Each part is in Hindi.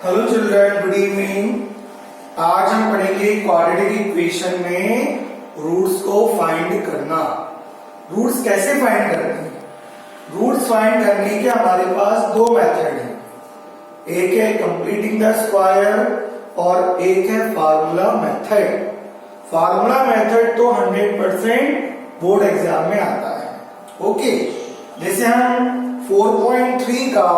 Hello children, good evening. आज हम पढ़ेंगे क्वाड्रेटिक इक्वेशन में रूट्स को फाइंड करना। रूट्स कैसे फाइंड करते हैं? रूट्स फाइंड करने के हमारे पास दो मेथड हैं। एक है कंप्लीटिंग द स्क्वायर और एक है फार्मूला मेथड। फार्मूला मेथड तो 100% बोर्ड एग्जाम में आता है। ओके, जैसे हम 4.3 का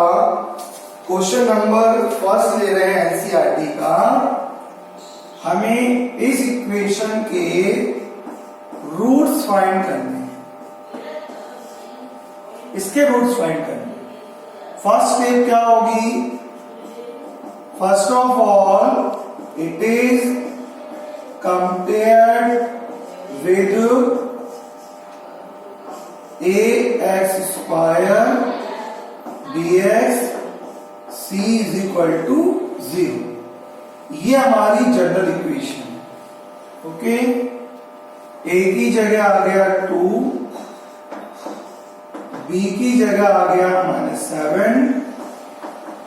क्वेश्चन नंबर फर्स्ट ले रहे हैं एनसीईआरटी का। हमें इस इक्वेशन के रूट्स फाइंड करने हैं, इसके रूट्स फाइंड करने। फर्स्ट स्टेप क्या होगी? First of all it is compared with ax square dx c is equal to 0। ये हमारी जनरल इक्वेशन है। ओके, a की जगह आ गया 2, b की जगह आ गया -7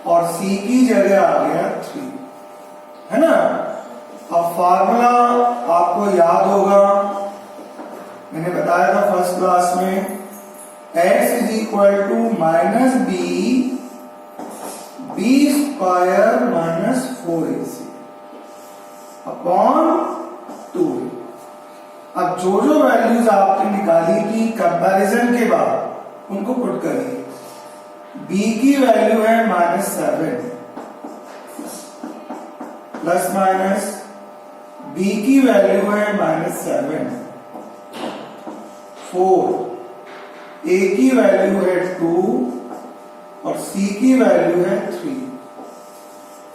और c की जगह आ गया 3, है ना। अब फार्मूला आपको याद होगा, मैंने बताया था फर्स्ट क्लास में, x is equal to b square -4ac upon 2। अब जो जो वैल्यूज आपने निकाली थी कंपैरिजन के बाद उनको पुट करिए। b की वैल्यू है -7 प्लस माइनस, b की वैल्यू है -7, 4, a की वैल्यू है 2 और c की वैल्यू है 3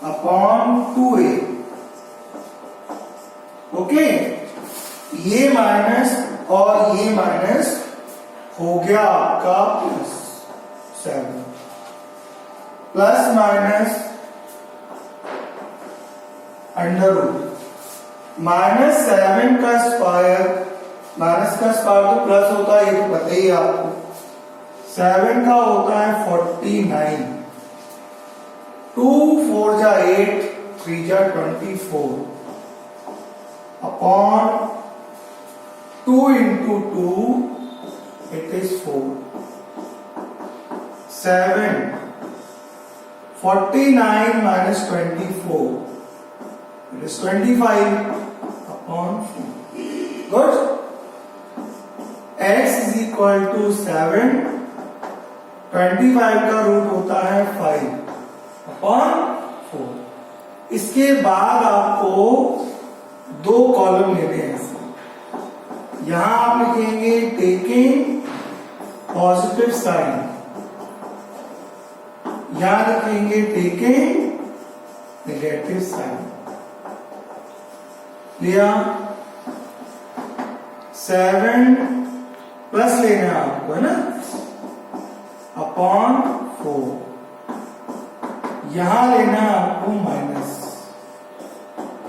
अपॉन 2a। ओके, ये माइनस और ये माइनस हो गया आपका +7 प्लस माइनस अंडर रूट -7 का स्क्वायर, माइनस का स्क्वायर तो प्लस होता है, ये तो पता ही है आपको। 7 का होता है 49, 2 4 जा 8, 3 जा 24 upon 2 into 2 it is 4, 7, 49 minus 24 it is 25 upon 4। Good। x is equal to 7, 25 का रूट होता है 5 अपॉन 4। इसके बाद आपको दो कॉलम लेने हैं। यहां आप लिखेंगे टेकिंग पॉजिटिव साइन, यहां लिखेंगे टेकिंग नेगेटिव साइन। लिया 7 प्लस लेना है आपको, है ना, अपॉन 4। यहां लेना है आपको minus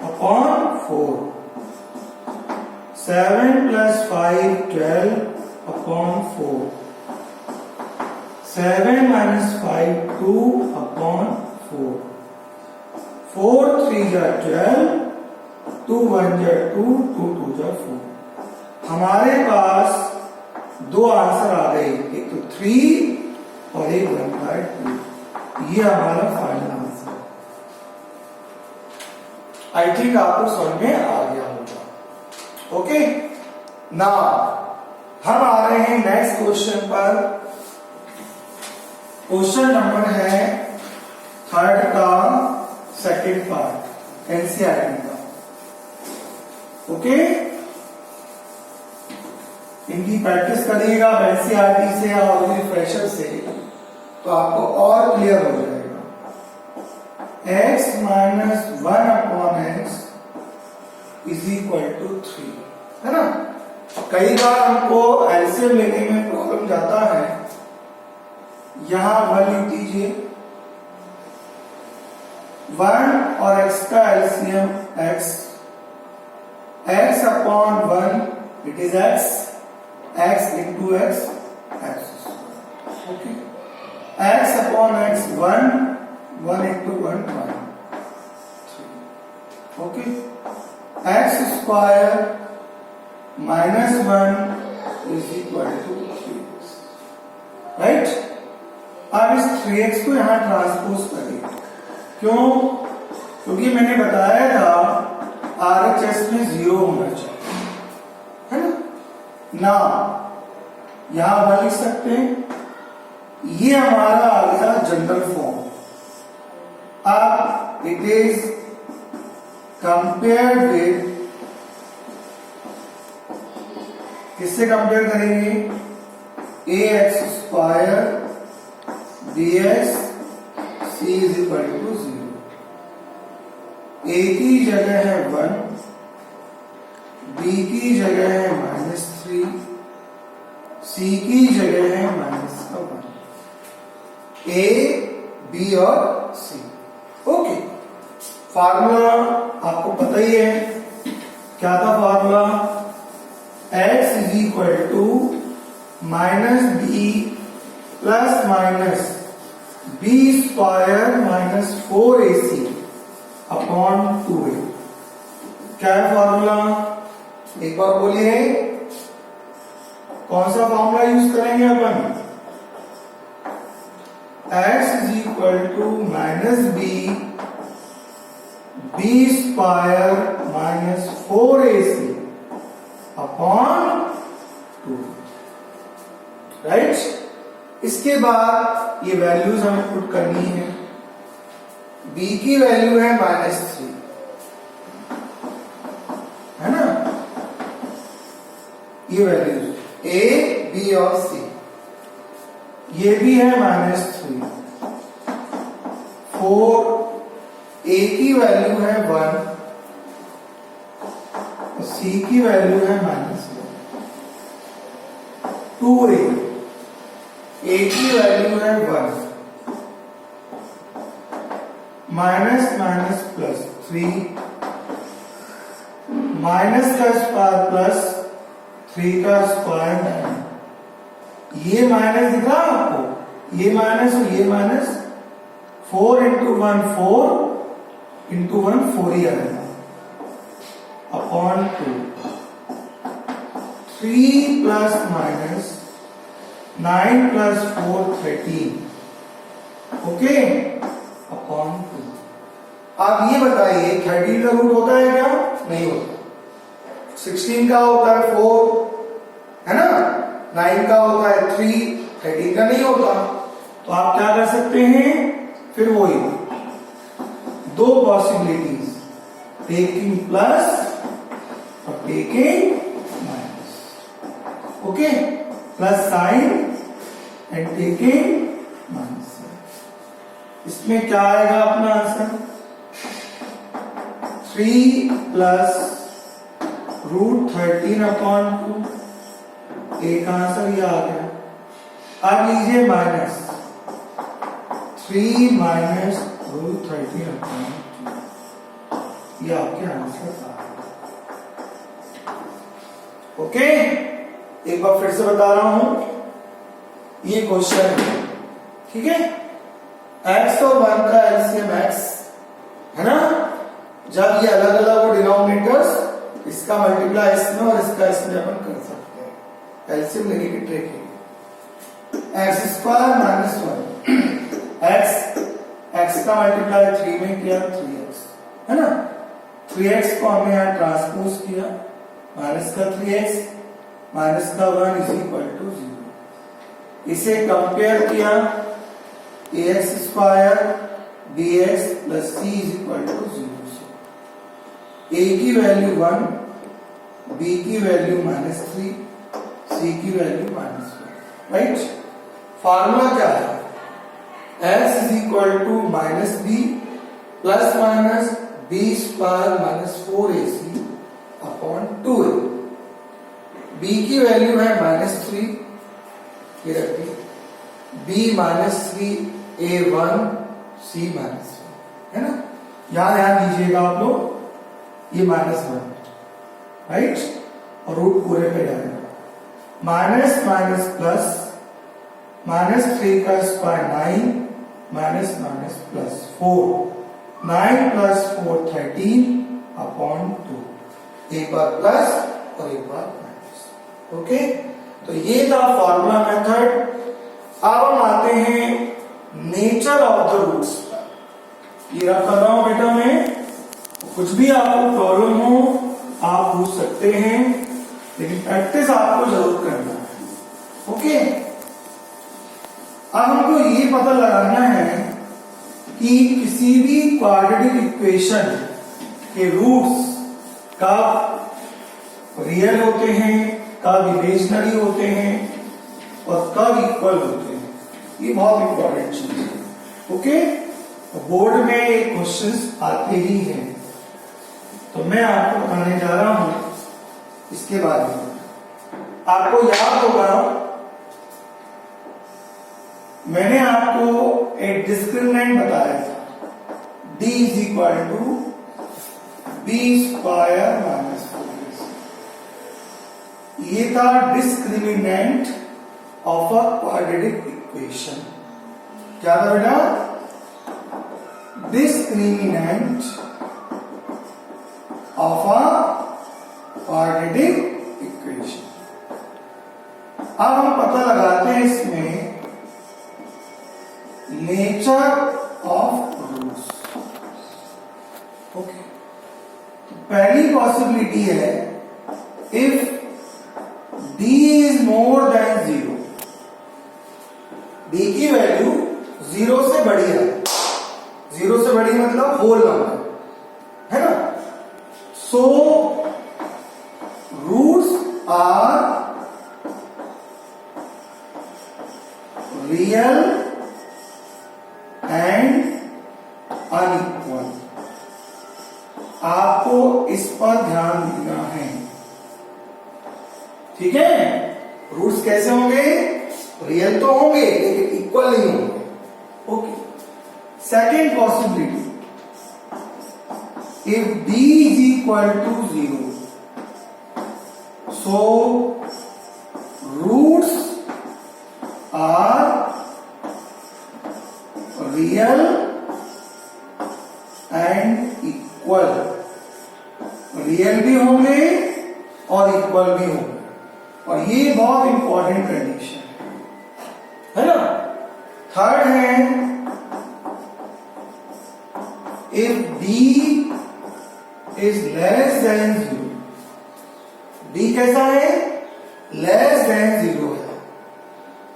upon 4। 7 plus 5 12 upon 4, 7 minus 5 2 upon 4, 4 3 जा 12, 2 1 जा 2, 2 2 जा 4। हमारे पास दो आंसर आ गए, एक तो 3 और एक 1/2। ये हमारा फाइनल आंसर। आई थिंक आपको समझ में आ गया होगा। ओके, नाउ हम आ रहे हैं नेक्स्ट क्वेश्चन पर। क्वेश्चन नंबर है 3rd का सेकंड पार्ट एनसीईआरटी का। ओके, इनकी प्रैक्टिस करिएगा एनसीईआरटी से और रिफ्रेशर से, तो आपको और क्लियर हो जाएगा। x - 1 upon x is equal to 3, है ना। कई बार हमको एलसीएम लेने में प्रॉब्लम जाता है। यहां 1 लिख दीजिए, 1 और x का एलसीएम x अपॉन 1 it is x into x, okay, x अपॉन x 1 into 1 1 okay, x square minus 1 is equal to 3x, right. अब इस 3x को यहां ट्रांसपोज करें, क्यों? क्योंकि मैंने बताया था RHS में 0 होना चाहिए, है ना। यहां 1 लिख सकते हैं, ये हमारा आ गया जनरल फॉर्म। अब इट इज कंपेयर विद, किससे कंपेयर करेंगे? ax square bs c is equal to 0। a की जगह है 1, b की जगह है -3, c की जगह है -1, a, b और c। ओके, फार्मूला आपको पता ही है, क्या था formula? x is equal to -b plus minus b square minus 4ac upon 2a। क्या है फार्मूला? एक बार बोलिए, कौन सा फार्मूला यूज करेंगे अपन? x is equal to -b square minus 4ac upon 2, right. इसके बाद ये वैल्यूज हमें पुट करनी है। b की वैल्यू है -3, है ना। ये वैल्यूज a, b और c, ये भी है -3, 4, a की वैल्यू है 1, c की वैल्यू है -1, 2a, a की वैल्यू है 1, माइनस माइनस प्लस 3, माइनस का स्क्वायर प्लस 3 का स्क्वायर 9। ये माइनस दिख रहा आपको, ये माइनस और ये माइनस, 4 इंटू 1 4 इंटू 1 4 ही आएगा, upon 2, 3 plus minus 9 plus 4 13, okay, upon 2। आप ये बताइए 13 का रूट होता है क्या? नहीं होता। 16 का होता है 4, है ना। 9 का होता है 3, 13 का नहीं होता। तो आप क्या कर सकते हैं? फिर वही दो पॉसिबिलिटीज, टेकिंग प्लस और taking minus, okay, plus sign and taking minus. इसमें क्या आएगा अपना आंसर? 3 प्लस √13 अपॉन 2, एक आंसर ये आ गया। अब लीजिए माइनस 3 माइनस √13 अपॉन 2, ये आपके आंसर आ गए। ओके, एक बार फिर से बता रहा हूं, ये क्वेश्चन है, ठीक है। x और 1 का एलसीएम x, है ना। जब ये अलग अलग हो डिनोमिनेटर्स, इसका मल्टीप्लाई इसमें और इसका इसमें अपन कर सकते हैं। एलसीएम लेने की ट्रिक है। एक्स स्क्वायर माइनस 1, एक्स का मल्टीप्लाई 3 में किया 3x, है ना। 3x को हमने यहाँ ट्रांसपोज किया, माइनस का 3x माइनस का 1 इज इक्वल टू 0। इसे कंपेयर किया, ax square bx plus c is equal to 0। a की वैल्यू 1, b की वैल्यू -3, c की वैल्यू -1, राइट। फार्मूला क्या है? x is equal to -b plus minus b square minus 4ac upon 2a। b की वैल्यू है -3, ये रखिए, b -3, a1, c -1, है ना। यहां ध्यान दीजिएगा आप लोग, ये -1, राइट, और रूट पूरे पे जाएगा। माइनस माइनस प्लस, -3 का square 9, minus minus plus 4, 9 plus 4 13, upon 2, एक बार प्लस और एक बार माइनस। ओके, तो ये था फॉर्मूला मेथड। अब हम आते हैं नेचर ऑफ द रूट्स। ये रख कर रहा हूं बेटा मैं, कुछ भी आपको प्रॉब्लम हो आप पूछ सकते हैं, लेकिन प्रैक्टिस आपको जरूर करना है। ओके, अब हमको ये पता लगाना है कि किसी भी क्वाड्रेटिक इक्वेशन के रूट्स कब रियल होते हैं, कब इमेजिनरी होते हैं और कब इक्वल होते हैं। ये बहुत इंपॉर्टेंट चीज है। ओके, बोर्ड में ये क्वेश्चंस आते ही हैं, तो मैं आपको बताने जा रहा हूं इसके बारे में। आपको याद होगा मैंने आपको एक डिस्क्रिमिनेंट बताया था, d is equal to b square minus 4ac। ये था discriminant of a quadratic equation. क्या था बेटा? Discriminant of a quadratic equation. अब हम पता लगाते हैं इसमें नेचर ऑफ रूट्स। ओके, पहली पॉसिबिलिटी है if d is more than 0, d की वैल्यू 0 से बड़ी है। 0 से बड़ी मतलब होल नंबर है ना। So roots are real and unequal. आपको इस पर ध्यान देना है, ठीक है। रूट्स कैसे होंगे? रियल तो होंगे लेकिन इक्वल नहीं होंगे। Okay, second possibility, if d is equal to 0, so roots are real and equal। Real भी होंगे और इक्वल भी होंगे, और ये बहुत इंपॉर्टेंट कंडीशन है ना। थर्ड है if d is less than 0, d कैसा है? लेस देन 0 है।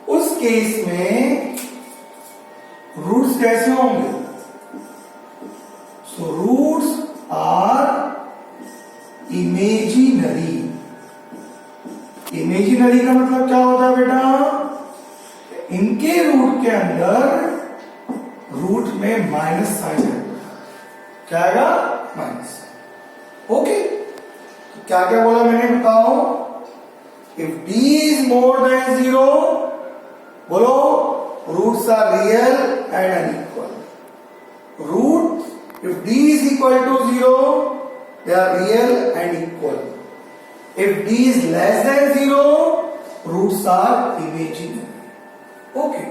उस केस में रूट्स कैसे होंगे? So roots are imaginary. Imaginary का मतलब क्या होता है बेटा? इनके रूट के अंदर रूट में माइनस साइन है। क्या आएगा? माइनस। ओके, तो क्या क्या बोला मैंने, बताओ। If d is more than 0, बोलो roots are real and unequal. Root if d is equal to 0, they are real and equal. If d is less than 0, roots are imaginary. Okay,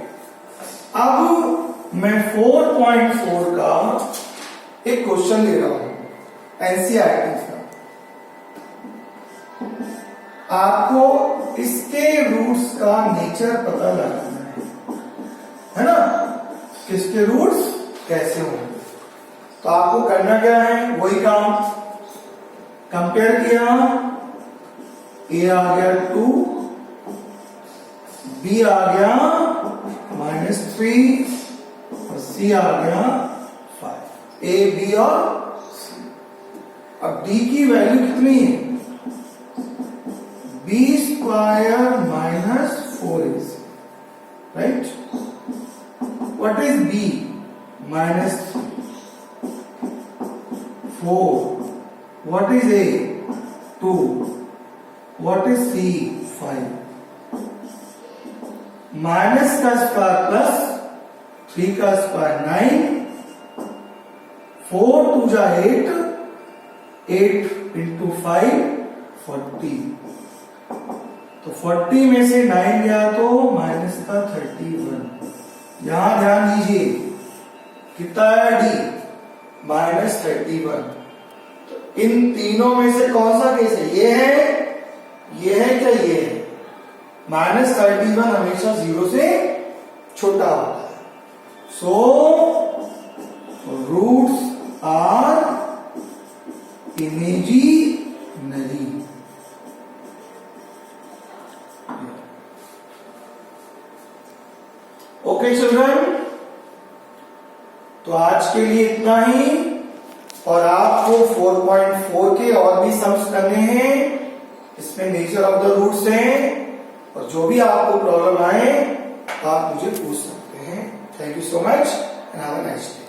अब मैं 4.4 का एक क्वेश्चन ले रहा हूं एनसीईआरटी का। आपको इसके रूट्स का नेचर पता लगाना है ना, किसके रूट्स कैसे होंगे। तो आपको करना क्या है? वही काम, कंपेयर किया, ए आ गया 2, बी आ गया -3 और सी आ गया 5। ए, बी और सी। अब डी की वैल्यू कितनी है? b square minus 4ac, right? What is b? Minus 3. 4. What is a? 2. What is c? 5. Minus का स्क्वायर प्लस 3 का स्क्वायर 9, 4 2 जा 8, 8 इंटू 5 40। तो 40 में से 9 गया तो माइनस का 31। यहां ध्यान दीजिए, कितना है डी? -31। तो इन तीनों में से कौन सा केस है? ये है क्या? ये है। -31 हमेशा 0 से छोटा होता है। So roots are imaginary. Okay children, तो आज के लिए इतना ही। और आपको 4.4 के और भी सम्स करने हैं, इसमें नेचर ऑफ द रूट्स हैं, और जो भी आपको प्रॉब्लम आए आप मुझे पूछ सकते हैं। Thank you so much and have a nice day.